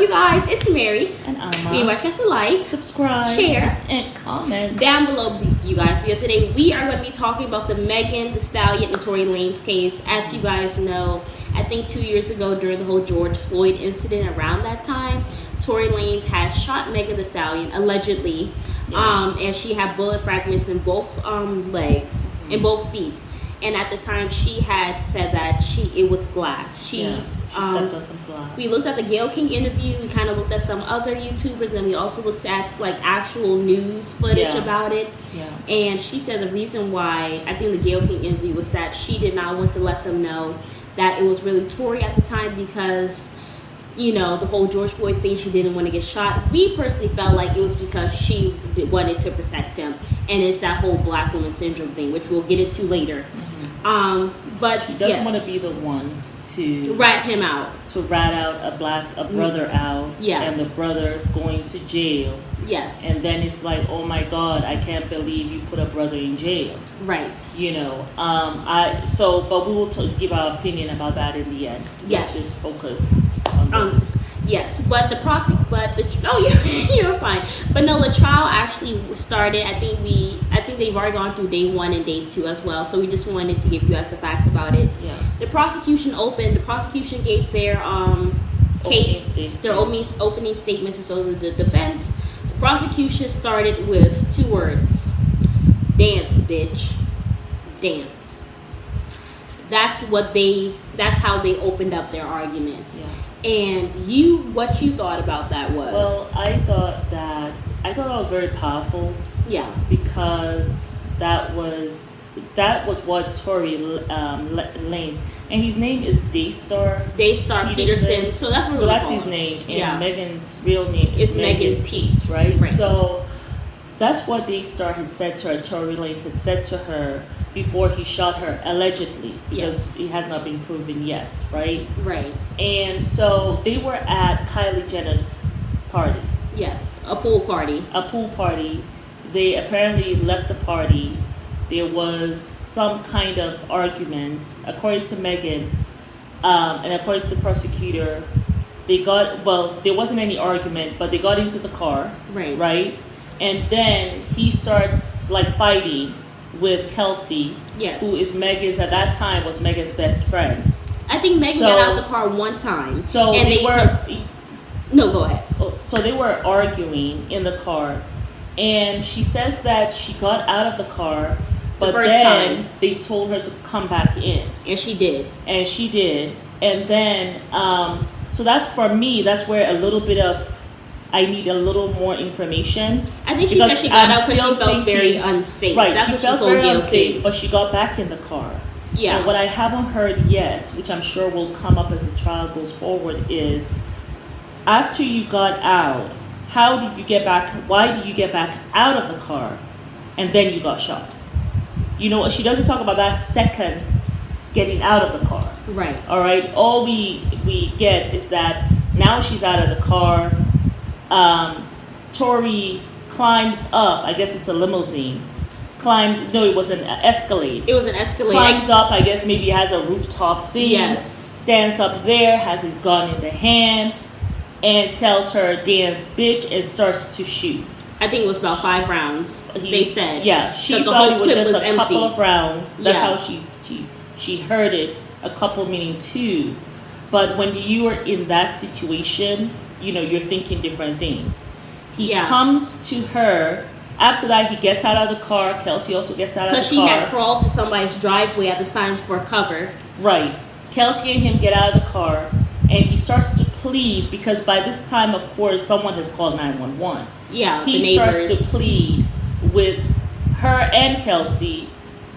up, you guys? It's Mary. And Alma. We invite you guys to like, subscribe, share, and comment down below, you guys, because today we are going to be talking about the Megan Thee Stallion and Torey Lanez case. As you guys know, I think 2 years ago during the whole George Floyd incident, around that time, Torey Lanez had shot Megan Thee Stallion allegedly, and she had bullet fragments in both legs, in both feet. And at the time, she had said that it was glass. She stepped on some glass. We looked at the Gayle King interview. We kind of looked at some other YouTubers, and then we also looked at like actual news footage about it. Yeah. And she said the reason why, I think the Gayle King interview, was that she did not want to let them know that it was really Torey at the time because, you know, the whole George Floyd thing, she didn't want to get shot. We personally felt like it was because she wanted to protect him, and it's that whole black woman syndrome thing, which we'll get into later. But she doesn't want to be the one to rat him out, to rat out a brother out, and the brother going to jail. Yes, and then it's like, oh my God, I can't believe you put a brother in jail. Right. You know, but we will give our opinion about that in the end. Let's just focus on yes, but you're fine. But no, the trial actually started. I think they've already gone through day 1 and day 2 as well. So we just wanted to give you guys the facts about it. Yeah. The prosecution opened. The prosecution gave their opening statements, and so the defense. The prosecution started with 2 words: "Dance, bitch, dance." That's how they opened up their arguments. Yeah. And what you thought about that was? Well, I thought that was very powerful. Yeah. Because that was what Torey Lanez, and his name is Daystar Peterson. So that's his name, and Megan's real name is Megan Pete, right? So that's what Daystar had said to her. Torey Lanez had said to her before he shot her, allegedly, because it has not been proven yet, right? Right. And so they were at Kylie Jenner's party. Yes, a pool party. They apparently left the party. There was some kind of argument, according to Megan, and according to the prosecutor. There wasn't any argument, but they got into the car, right? And then he starts like fighting with Kelsey, who is at that time was Megan's best friend. I think Megan got out of the car one time. So No, go ahead. So they were arguing in the car, and she says that she got out of the car, but then they told her to come back in, and she did. And then so that's, for me, that's where a little bit of, I need a little more information. I think she said she got out because she felt very unsafe. Right, she felt very unsafe, but she got back in the car. Yeah. And what I haven't heard yet, which I'm sure will come up as the trial goes forward, is after you got out, how did you get back? Why did you get back out of the car, and then you got shot? You know, she doesn't talk about that second getting out of the car. Right. All right. All we get is that now she's out of the car. Torey climbs up. I guess it's a limousine. It was an Escalade. Climbs up. I guess maybe has a rooftop thing. Yes. Stands up there, has his gun in the hand, and tells her, "Dance, bitch," and starts to shoot. I think it was about 5 rounds. They said. Yeah, she thought it was just a couple of rounds. That's how she heard it. A couple meaning 2. But when you are in that situation, you know, you're thinking different things. He comes to her. After that, he gets out of the car. Kelsey also gets out of the car. Because she had crawled to somebody's driveway at the signs for cover. Right. Kelsey and him get out of the car, and he starts to plead, because by this time, of course, someone has called 911. Yeah, he starts to plead with her and Kelsey,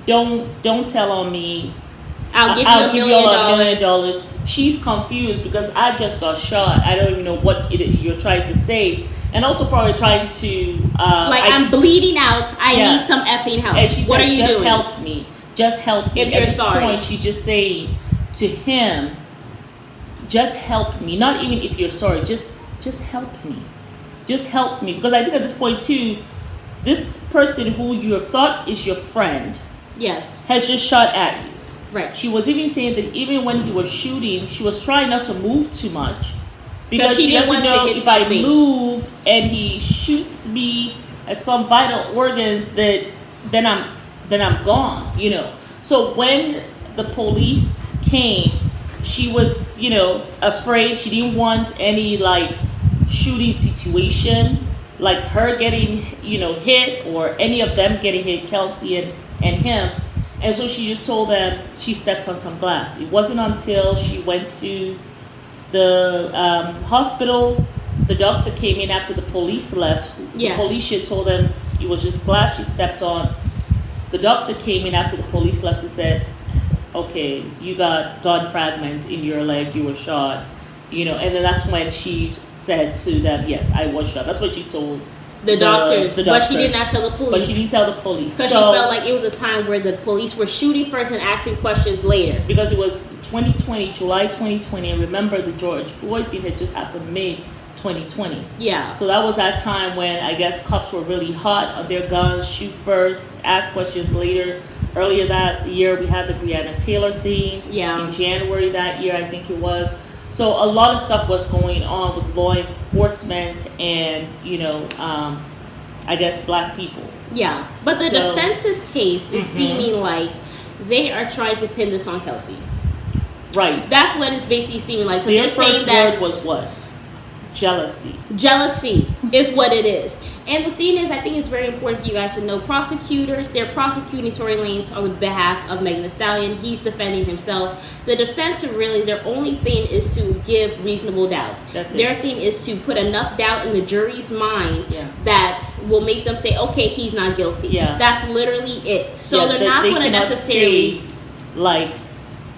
don't tell on me. I'll give you $1 million. She's confused because I just got shot. I don't even know what you're trying to say. And also probably trying to... I'm bleeding out. I need some effing help. And she what said, are you doing? Help me. Just help me. If you're sorry. At this point, she just saying to him, just help me. Not even if you're sorry. Just help me. Just help me. Because I think at this point, too, this person who you have thought is your friend has just shot at you. Right. She was even saying that even when he was shooting, she was trying not to move too much because she doesn't know if I move and he shoots me at some vital organs, that then I'm gone, you know. So when the police came, she was, you know, afraid. She didn't want any like shooting situation, like her getting, you know, hit or any of them getting hit, Kelsey and him. And so she just told them she stepped on some glass. It wasn't until she went to the hospital, the doctor came in after the police left. Yes. The police had told them it was just glass she stepped on. The doctor came in after the police left and said, okay, you got gun fragments in your leg, you were shot, you know. And then that's when she said to them, yes, I was shot. That's what she told the doctors. But she did not tell the police. But she didn't tell the police. Because she felt like it was a time where the police were shooting first and asking questions later. Because it was 2020, July 2020, and remember the George Floyd thing had just happened May 2020. Yeah. So that was that time when I guess cops were really hot on their guns, shoot first, ask questions later. Earlier that year, we had the Breonna Taylor thing. Yeah. In January that year, I think it was. So a lot of stuff was going on with law enforcement and, you know, I guess black people. Yeah. But the defense's case is seeming like they are trying to pin this on Kelsey. Right. That's what it's basically seeming like. Their first word was what? Jealousy. Jealousy is what it is. And the thing is, I think it's very important for you guys to know prosecutors, they're prosecuting Tory Lanez on behalf of Megan Thee Stallion. He's defending himself. The defense, really, their only thing is to give reasonable doubt. Their thing is to put enough doubt in the jury's mind that will make them say, okay, he's not guilty. Yeah. That's literally it. So they're not going to necessarily... say, like,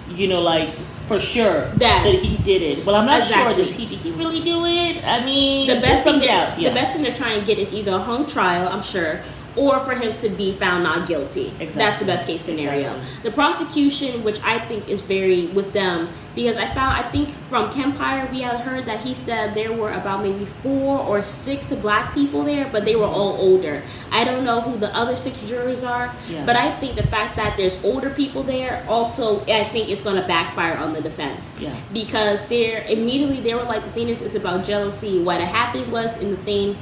you know, like, for sure that he did it. Well, I'm not sure. Did he really do it? I mean, the best thing they're trying to get is either a hung trial, I'm sure, or for him to be found not guilty. Exactly. That's the best case scenario. Exactly. The prosecution, which I think is very with them, because I think from Kempire we had heard that he said there were about maybe 4 or 6 black people there, but they were all older. I don't know who the other 6 jurors are, but I think the fact that there's older people there also, I think it's going to backfire on the defense. Yeah. Because they were like, the thing is, it's about jealousy. What had happened was, in the thing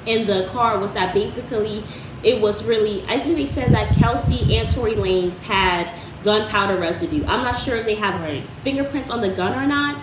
in the car was that basically it was really, I think they said that Kelsey and Tory Lanez had gunpowder residue. I'm not sure if they have fingerprints on the gun or not,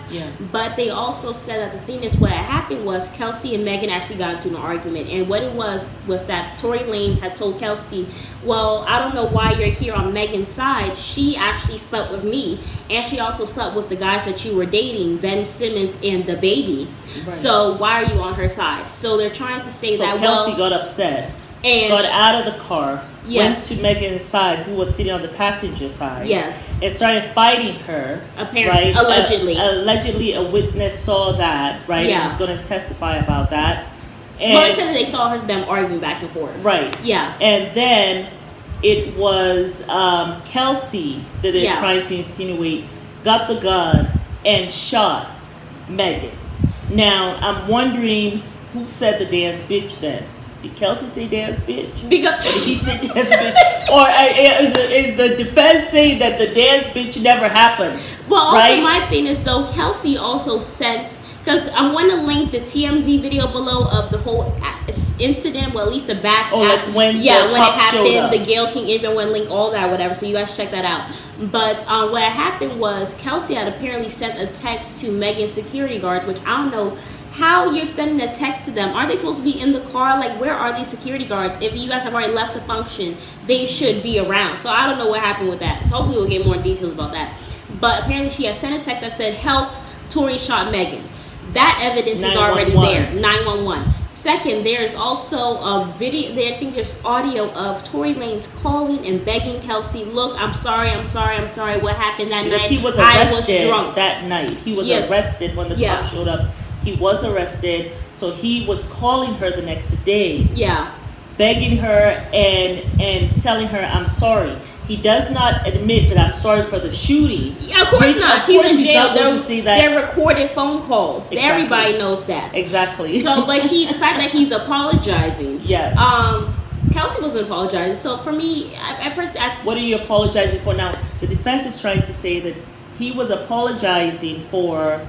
but they also said that the thing is, what had happened was Kelsey and Megan actually got into an argument, and what it was that Tory Lanez had told Kelsey, well, I don't know why you're here on Megan's side. She actually slept with me, and she also slept with the guys that you were dating, Ben Simmons and the baby. Right. So why are you on her side? So they're trying to say that Kelsey got upset and got out of the car, went to Megan's side, who was sitting on the passenger side, and started fighting her. Apparently, right? Allegedly, a witness saw that, right? And was going to testify about that. And well, they said that they saw them arguing back and forth. Right. Yeah. And then it was Kelsey that they're trying to insinuate got the gun and shot Megan. Now, I'm wondering who said the dance bitch then. Did Kelsey say dance bitch? Because did he say dance bitch? Or is the defense saying that the dance bitch never happened? Well, also my thing is, though, Kelsey also sent, because I'm going to link the TMZ video below of the whole incident, well, at least the back. Like when it happened, the Gayle King even went link, all that, whatever. So you guys check that out. But what happened was Kelsey had apparently sent a text to Megan's security guards, which I don't know how you're sending a text to them. Aren't they supposed to be in the car? Like, where are these security guards? If you guys have already left the function, they should be around. So I don't know what happened with that. So hopefully we'll get more details about that. But apparently she had sent a text that said, help, Tory shot Megan. That evidence is already there. 911. Second, there's also a video, I think there's audio of Tory Lanez calling and begging Kelsey, look, I'm sorry, what happened that night? He was arrested. I was drunk that night. He was arrested when the cops showed up. He was arrested, so he was calling her the next day. Yeah. Begging her and telling her, I'm sorry. He does not admit that I'm sorry for the shooting. Yeah, of course not. He's in jail. They're recorded phone calls. Exactly. Everybody knows that. Exactly. So, but the fact that he's apologizing. Yes. Kelsey wasn't apologizing. So for me, I personally... What are you apologizing for now? The defense is trying to say that he was apologizing for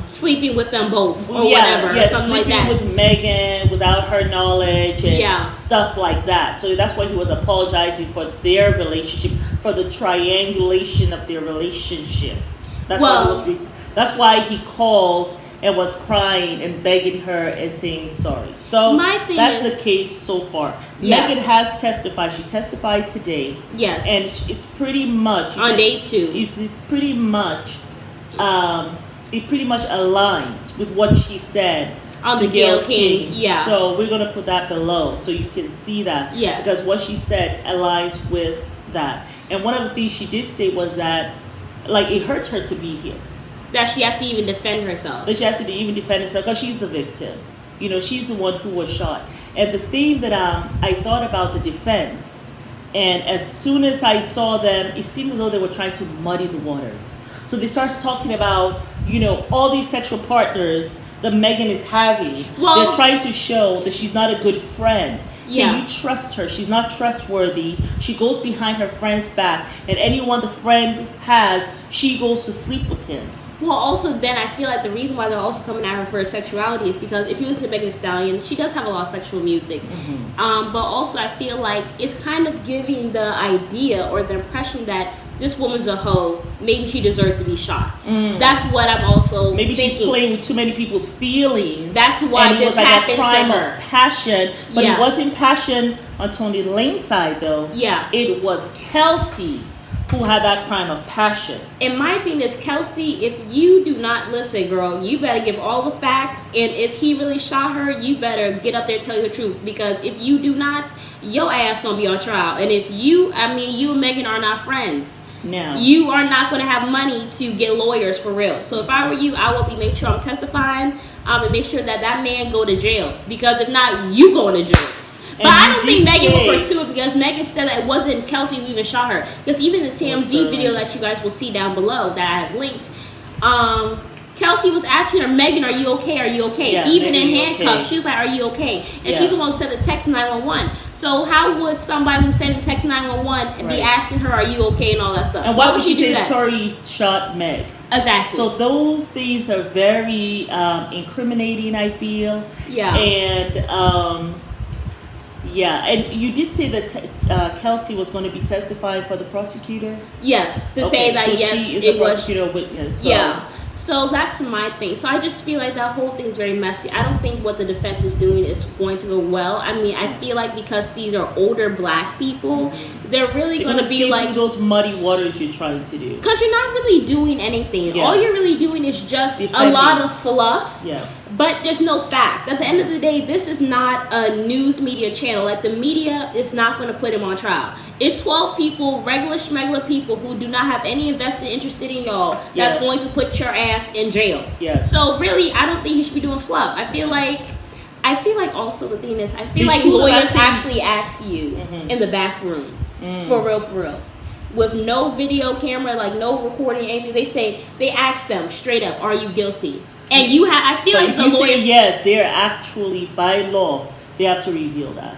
sleeping with them both or whatever, something like that. Sleeping with Megan without her knowledge and stuff like that. So that's why he was apologizing for their relationship, for the triangulation of their relationship. That's why he called and was crying and begging her and saying sorry. So that's the case so far. Megan has testified. She testified today. Yes. And it's pretty much on day 2. It's pretty much it pretty much aligns with what she said on the Gayle King. Yeah. So we're gonna put that below so you can see that. Yes. Because what she said aligns with that. And one of the things she did say was that, like, it hurts her to be here. That she has to even defend herself. That she has to even defend herself because she's the victim. You know, she's the one who was shot. And the thing that I thought about the defense, and as soon as I saw them, it seemed as though they were trying to muddy the waters. So they start talking about, you know, all these sexual partners that Megan is having. They're trying to show that she's not a good friend. Can you trust her? She's not trustworthy. She goes behind her friend's back, and anyone the friend has, she goes to sleep with him. Well, also then I feel like the reason why they're also coming at her for her sexuality is because if you listen to Megan Thee Stallion, she does have a lot of sexual music. But also I feel like it's kind of giving the idea or the impression that this woman's a hoe. Maybe she deserves to be shot. That's what I'm also thinking. She's playing with too many people's feelings. That's why this happened to her. It was like a crime of passion, but it wasn't passion on Tony Lane's side, though. Yeah, it was Kelsey who had that crime of passion. And my thing is, Kelsey, if you do not listen, girl, you better give all the facts. And if he really shot her, you better get up there and tell you the truth. Because if you do not, your ass gonna be on trial. And if you and Megan are not friends. No. You are not going to have money to get lawyers for real. So if I were you, I would make sure I'm testifying and make sure that man go to jail. Because if not, you going to jail. But I don't think Megan will pursue it because Megan said that it wasn't Kelsey who even shot her. Because even the TMZ video that you guys will see down below that I have linked, Kelsey was asking her, Megan, are you okay? Are you okay? Yeah, even Megan, in handcuffs, she was like, are you okay? And she's the one who sent the text 911. So how would somebody who sent a text 911 be asking her, are you okay, and all that stuff? And why would she do that? Torey shot Meg. Exactly. So those things are very incriminating, I feel. Yeah. And and you did say that Kelsey was going to be testifying for the prosecutor? Yes, to say that, so yes, she is a prosecutor witness. So. Yeah. So that's my thing. So I just feel like that whole thing is very messy. I don't think what the defense is doing is going to go well. I mean, I feel like because these are older black people, they're really going to be like those muddy waters you're trying to do. Because you're not really doing anything. Yeah. All you're really doing is just a lot of fluff. Yeah. But there's no facts. At the end of the day, this is not a news media channel. Like, the media is not going to put him on trial. It's 12 people, regular schmegular people who do not have any invested interest in y'all that's going to put your ass in jail. Yes. So really, I don't think he should be doing fluff. I feel like also the thing is, I feel like lawyers actually ask you in the bathroom, for real. With no video camera, like no recording, anything. They ask them straight up, are you guilty? And I feel like the lawyers say yes, they're actually, by law, they have to reveal that.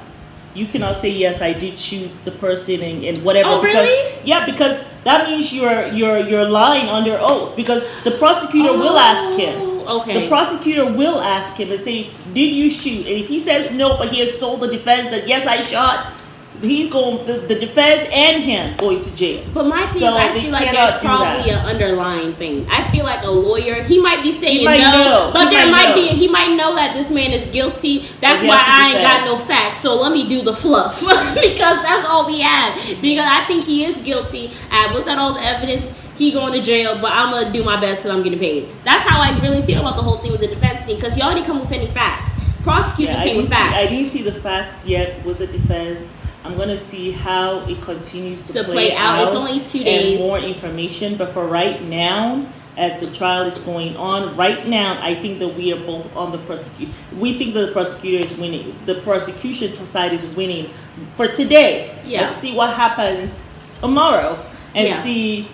You cannot say yes, I did shoot the person and whatever. Oh, really? Yeah, because that means you're lying under oath. Because the prosecutor will ask him. Okay. The prosecutor will ask him and say, did you shoot? And if he says no, but he has told the defense that yes, I shot, he's going, the defense and him going to jail. But my thing is, I feel like there's probably an underlying thing. I feel like a lawyer, he might be saying no, but he might know that this man is guilty. That's why I ain't got no facts. So let me do the fluff because that's all we have. Because I think he is guilty. I've looked at all the evidence. He going to jail, but I'm gonna do my best because I'm getting paid. That's how I really feel about the whole thing with the defense thing. Because y'all didn't come with any facts. Prosecutors came with facts. I didn't see the facts yet with the defense. I'm going to see how it continues to play out. It's only 2 days. And more information. But for right now, as the trial is going on, right now, I think that we are both on the prosecution. We think that the prosecutor is winning. The prosecution side is winning for today. Yeah. Let's see what happens tomorrow. And see,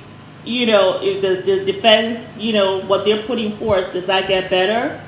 if the defense, what they're putting forth, does that get better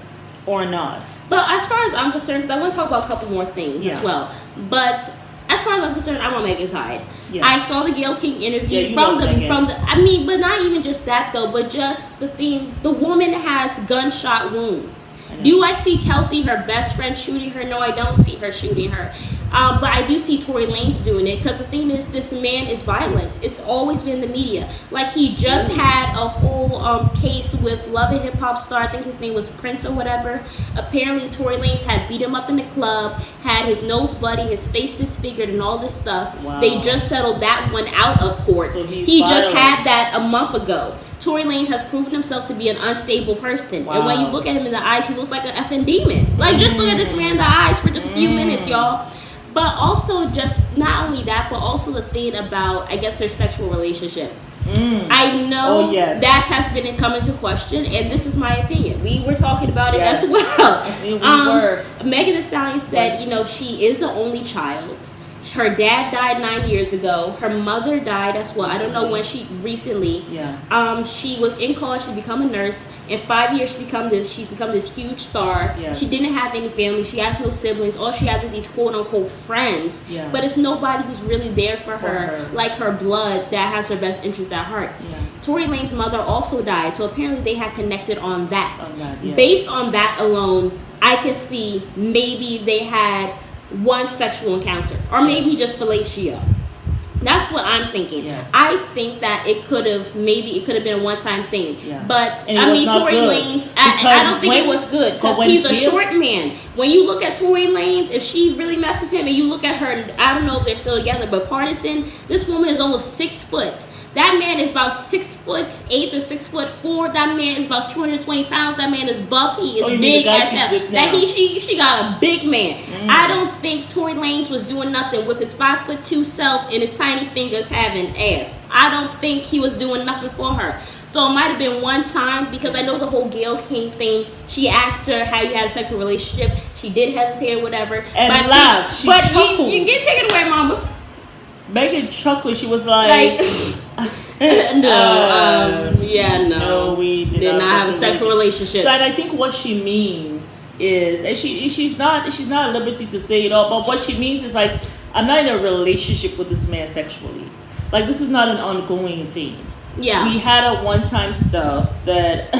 or not? But as far as I'm concerned, because I want to talk about a couple more things as well. But as far as I'm concerned, I'm on Megan's side. Yeah. I saw the Gayle King interview Yeah, from the. I mean, but not even just that though. But just the thing, the woman has gunshot wounds. Do I see Kelsey, her best friend, shooting her? No, I don't see her shooting her. But I do see Tory Lanez doing it, because the thing is, this man is violent. It's always been the media. Like, he just had a whole case with Love and Hip Hop star, I think his name was Prince or whatever. Apparently, Tory Lanez had beat him up in the club, had his nose bloody, his face disfigured, and all this stuff. Wow. They just settled that one out of court. So he just had that a month ago. Tory Lanez has proven himself to be an unstable person. Wow. And when you look at him in the eyes, he looks like an effing demon. Like, just look at this man in the eyes for just a few minutes, y'all. But also, just not only that, but also the thing about, I guess, their sexual relationship. I know that has been come into question, and this is my opinion. We were talking about it as well. We were. Megan Thee Stallion said, she is the only child. Her dad died 9 years ago. Her mother died as well. I don't know when recently. Yeah. She was in college to become a nurse. In 5 years, she's become this huge star. Yes. She didn't have any family. She has no siblings. All she has is these quote unquote friends. Yeah. But it's nobody who's really there for her, like her blood, that has her best interest at heart. Yeah. Tory Lanez's mother also died, so apparently they had connected on that. Yes. Based on that alone, I can see maybe they had one sexual encounter, or maybe just fellatio. That's what I'm thinking. Yes. I think that it could have been a one-time thing. Yeah. But and I mean, Tory Lanez, I don't think it was good, because he's a short man. When you look at Tory Lanez, if she really messed with him, and you look at her, I don't know if they're still together, but Partisan, this woman is almost 6 foot. That man is about 6'8" or 6'4". That man is about 220 pounds. That man is buff. He is big as hell. She got a big man. I don't think Tory Lanez was doing nothing with his 5'2" self and his tiny fingers having ass. I don't think he was doing nothing for her. So it might have been one time, because I know the whole Gayle King thing. She asked her how you had a sexual relationship. She did hesitate or whatever. And laughed. But you get take it away, mama. Megan chuckled. She was like no, we did not have a sexual relationship. So I think what she means is, and she's not at liberty to say it all, but what she means is, like, I'm not in a relationship with this man sexually. Like, this is not an ongoing thing. Yeah, we had a one-time stuff that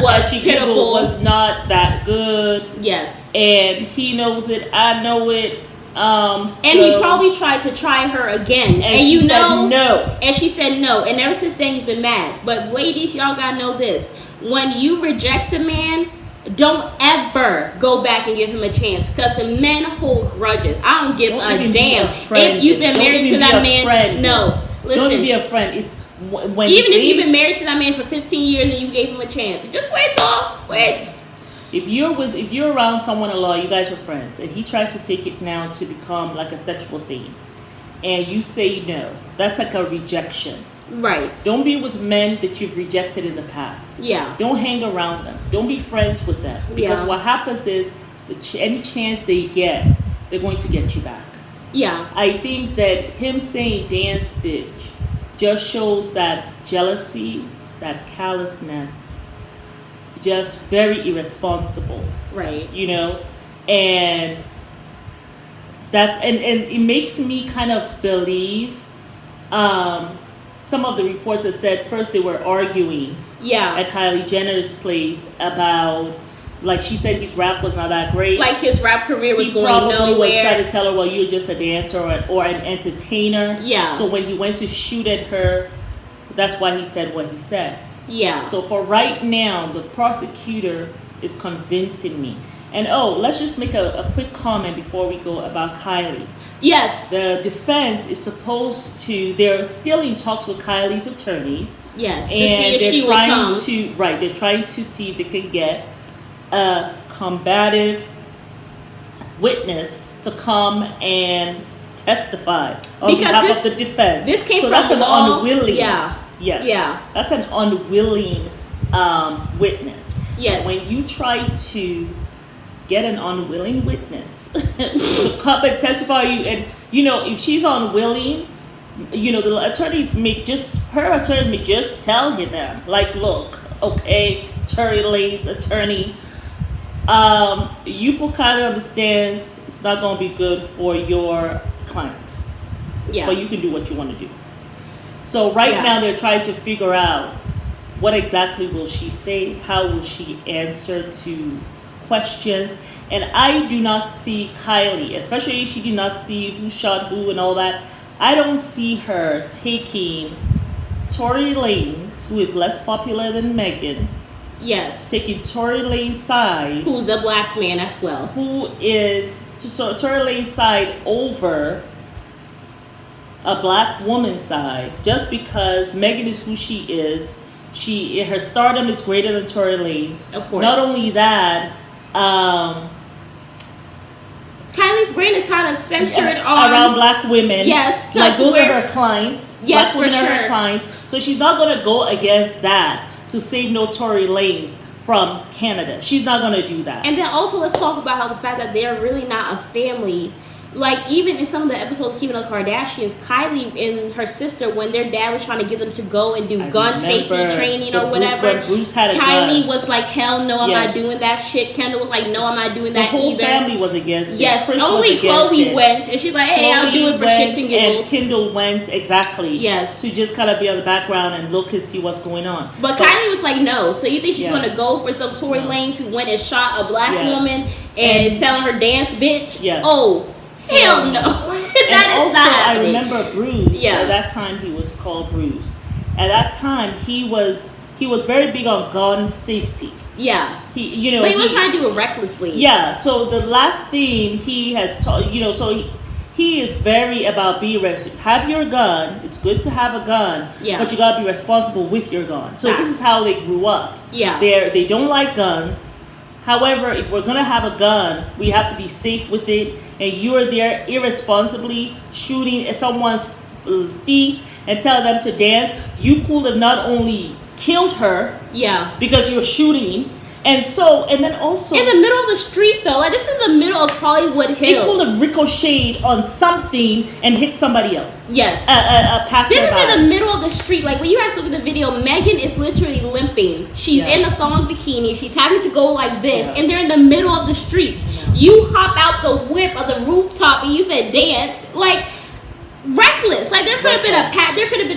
was pitiful, was not that good. Yes, and he knows it. I know it. And he probably tried to try her again, and she said no. And she said no, and ever since then he's been mad. But ladies, y'all gotta know this: when you reject a man, don't ever go back and give him a chance, because the men hold grudges. I don't give a damn if you've been married to that man. No, listen. Don't even be a friend. If you've been married to that man for 15 years and you gave him a chance, just wait. If you're around someone a lot, you guys are friends, and he tries to take it now to become like a sexual thing, and you say no, that's like a rejection. Right. Don't be with men that you've rejected in the past. Yeah. Don't hang around them. Don't be friends with them, because what happens is, any chance they get, they're going to get you back. Yeah. I think that him saying "dance bitch" just shows that jealousy, that callousness. Just very irresponsible, right? And that and it makes me kind of believe some of the reports that said first they were arguing at Kylie Jenner's place about, like, she said his rap was not that great, like his rap career was going nowhere. He probably was trying to tell her, well, you're just a dancer or an entertainer. So when he went to shoot at her, that's why he said what he said. So for right now, the prosecutor is convincing me. And let's just make a quick comment before we go about Kylie. Yes. The defense is supposed to, they're still in talks with Kylie's attorneys. Yes. And they're trying to see if they can get a combative witness to come and testify on behalf of the defense. This came so from that's an unwilling. Yes. Yeah. That's an unwilling witness. Yes. When you try to get an unwilling witness to come and testify, and if she's unwilling, the attorneys may just tell him, like, look, okay, Tory Lanez attorney, you Kylie understands it's not going to be good for your client. Yeah. But you can do what you want to do. So now they're trying to figure out what exactly will she say, how will she answer to questions. And I do not see Kylie, especially if she did not see who shot who and all that. I don't see her taking Tory Lanez, who is less popular than Megan. Yes. Taking Tory Lanez's side. Who's a black man as well. Who is Tory Lanez's side over a black woman's side, just because Megan is who she is. Her stardom is greater than Tory Lanez. Of course. Not only that, Kylie's brain is kind of centered on around black women. Yes, like those are her clients. Yes, black women for are her sure. clients. So she's not going to go against that to save no Tory Lanez from Canada. She's not going to do that. And then also let's talk about how the fact that they're really not a family. Like, even in some of the episodes of Keeping Up with the Kardashians, Kylie and her sister, when their dad was trying to get them to go and do gun safety training or whatever, when Bruce had a Kylie gun. was like, hell no, I'm not doing that shit. Kendall was like, no, I'm not doing that either. The whole family was against it. Yes, Chris only was against Chloe it. went, and she's like, hey, I'll do it for shits and giggles. And Kendall went, exactly. Yes. To just kind of be on the background and look and see what's going on. But Kylie was like, no. So you think she's going to go for some Tory Lanez who went and shot a black woman and is telling her dance bitch? Yeah. Oh, hell no. That is not happening. I remember Bruce. At that time, he was called Bruce. At that time, he was very big on gun safety. Yeah. But he was trying to do it recklessly. Yeah. So the last thing he has taught, so he is very about have your gun. It's good to have a gun. Yeah. But you gotta be responsible with your gun. So this is how they grew up. Yeah. They don't like guns. However, if we're gonna have a gun, we have to be safe with it. And you are there irresponsibly shooting at someone's feet and tell them to dance. You could have not only killed her, because you're shooting, and then also in the middle of the street though. Like, this is the middle of Hollywood Hills. It could have ricocheted on something and hit somebody else. Yes. Passerby. This is in the middle of the street. Like, when you guys look at the video, Megan is literally limping. She's in a thong bikini. She's having to go like this, and they're in the middle of the street. You hop out the whip of the rooftop and you said dance. Like, reckless. Like, there could have been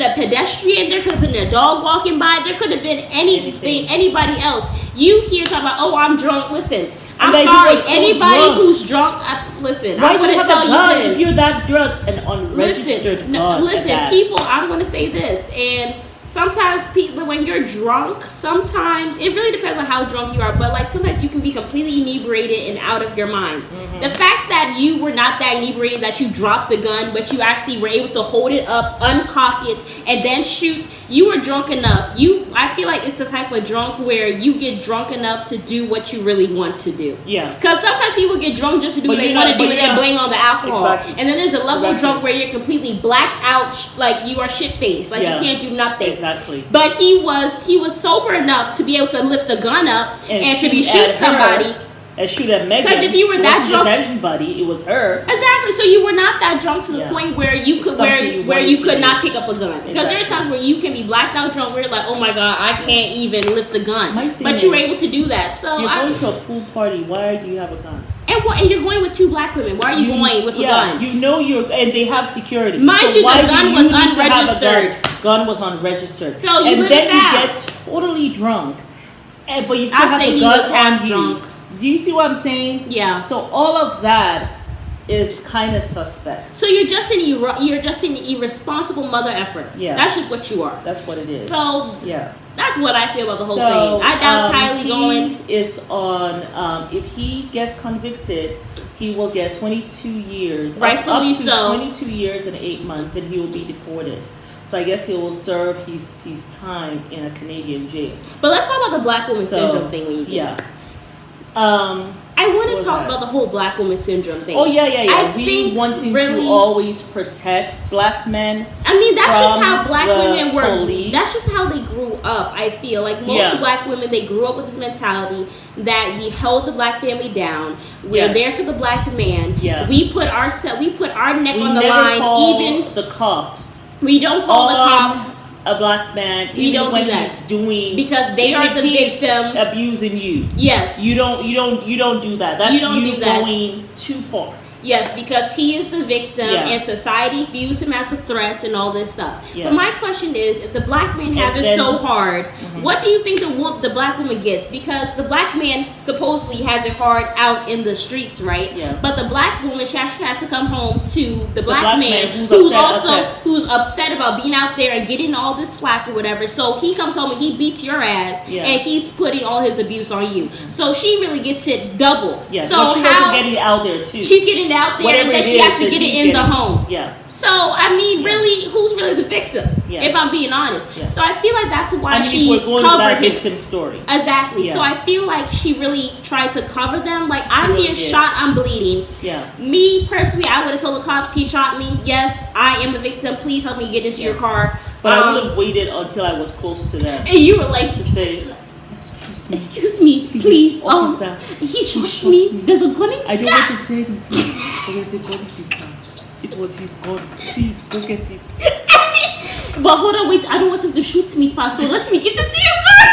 a pedestrian, there could have been a dog walking by, there could have been anything, anybody else. You here talking about, oh, I'm drunk. Listen, I'm sorry. Anybody who's drunk, listen, I'm going to tell you this. If you're that drunk and unregistered listen, people, I'm going to say this. And sometimes people, when you're drunk, sometimes it really depends on how drunk you are, but like sometimes you can be completely inebriated and out of your mind. The fact that you were not that inebriated, that you dropped the gun, but you actually were able to hold it up, uncock it, and then shoot, you were drunk enough. I feel like it's the type of drunk where you get drunk enough to do what you really want to do. Yeah. Because sometimes people get drunk just to do what they want to do and then blame on the alcohol. Exactly. And then there's a level of drunk where you're completely blacked out, like you are shit-faced, like you can't do nothing. Exactly. But he was sober enough to be able to lift a gun up and to be shoot somebody. And shoot at Megan. Because if you were that drunk, anybody, it was her. Exactly. So you were not that drunk to the point where you could where you could not pick up a gun. Because there are times where you can be blacked out drunk where you're like, oh my god, I can't even lift the gun. But you were able to do that. So you're going to a pool party. Why do you have a gun? And you're going with two black women. Why are you going with a gun? You know and they have security. Mind you, the gun was unregistered. Gun was unregistered. So you and live then it you out. get totally drunk, but you still have the gun on you. Drunk. Do you see what I'm saying? Yeah. So all of that is kind of suspect. So you're just an irresponsible mother effer. Yeah. That's just what you are. That's what it is. So yeah. That's what I feel about the whole thing. I doubt Kylie going. He is on. If he gets convicted, he will get 22 years. Rightfully up to so. 22 years and 8 months, and he will be deported. So I guess he will serve his time in a Canadian jail. But let's talk about the black woman syndrome thing. When you get I want to talk about the whole black woman syndrome thing. Oh yeah. We wanting to always protect black men. I mean, that's just how black women were. Police. That's just how they grew up. I feel like most black women, they grew up with this mentality that we held the black family down. We're there for the black man. Yeah. We put our neck on the line. Even the cops. We don't call the cops a black man. We don't when do that. He's doing because they are the victim abusing you. Yes. You don't do that. That's you going too far. Yes, because he is the victim and society views him as a threat and all this stuff. But my question is, if the black man has it so hard, what do you think the black woman gets? Because the black man supposedly has it hard out in the streets, right? But the black woman, she actually has to come home to the black man who's upset about being out there and getting all this flack or whatever. So he comes home and he beats your ass and he's putting all his abuse on you. So she really gets it double. So she doesn't get it out there too. She's getting it out there, whatever, and then she has to get it in the home. So I mean, really, who's really the victim? If I'm being honest. So I feel like that's why she we're going covered to that victim story. Exactly. So I feel like she really tried to cover them. Like, I'm being shot, I'm bleeding. Me personally, I would have told the cops he shot me. Yes, I am a victim. Please help me get into your car. But I would have waited until I was close to them. And you were like to say, excuse me, please. He shot me. There's a gun in I don't want to say anything. There's a gun in. It was his gun. Please go get it. But hold on, wait. I don't want him to shoot me fast, so let me get into your car.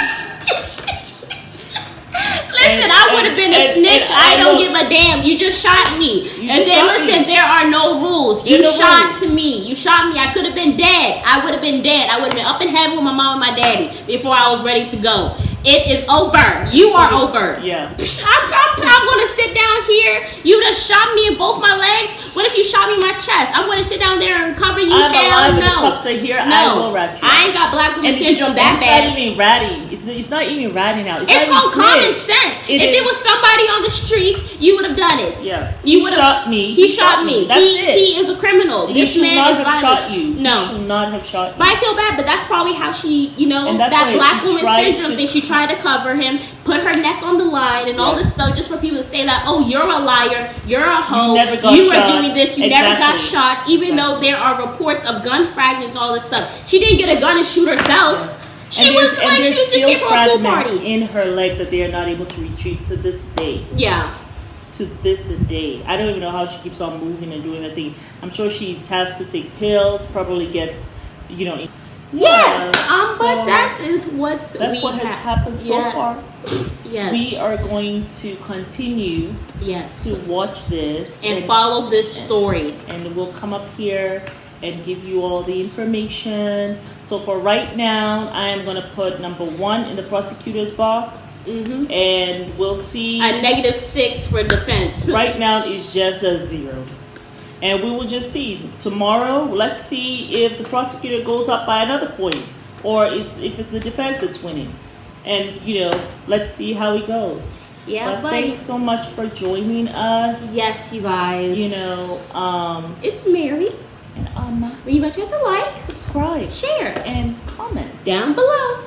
Listen, I would have been a snitch. I don't give a damn. You just shot me. And then listen, there are no rules. You shot me. You shot me. I could have been dead. I would have been dead. I would have been up in heaven with my mom and my daddy before I was ready to go. It is over. You are over. I'm going to sit down here. You just shot me in both my legs. What if you shot me in my chest? I'm going to sit down there and cover you. Hell no. The cops are here. No. I will rat you. I ain't got black woman syndrome that bad. It's not even ratting. It's not even ratting now. It's called common sense. If there was somebody on the streets, you would have done it. You would have shot me. He shot me. That's it. He is a criminal. This man is violent. Shot you. No. He should not have shot you. But I feel bad, but that's probably how she, that black woman syndrome thing. She tried to cover him, put her neck on the line and all this stuff just for people to say that, oh, you're a liar, you're a hoe, you were doing this, you never got shot, even though there are reports of gun fragments, all this stuff. She didn't get a gun and shoot herself. She was just came from a pool party. In her leg that they are not able to retrieve to this day. To this day. I don't even know how she keeps on moving and doing her thing. I'm sure she has to take pills, probably get, Yes, but that is what has happened so far. We are going to continue to watch this and follow this story, and we'll come up here and give you all the information. So for right now, I am going to put number 1 in the prosecutor's box, and we'll see a -6 for defense. Right now it's just a 0. And we will just see. Tomorrow, let's see if the prosecutor goes up by another point. Or if it's the defense that's winning. And, let's see how it goes. But thanks so much for joining us. Yes, you guys. It's Mary. And Anna. Remember to like, subscribe, share, and comment down below.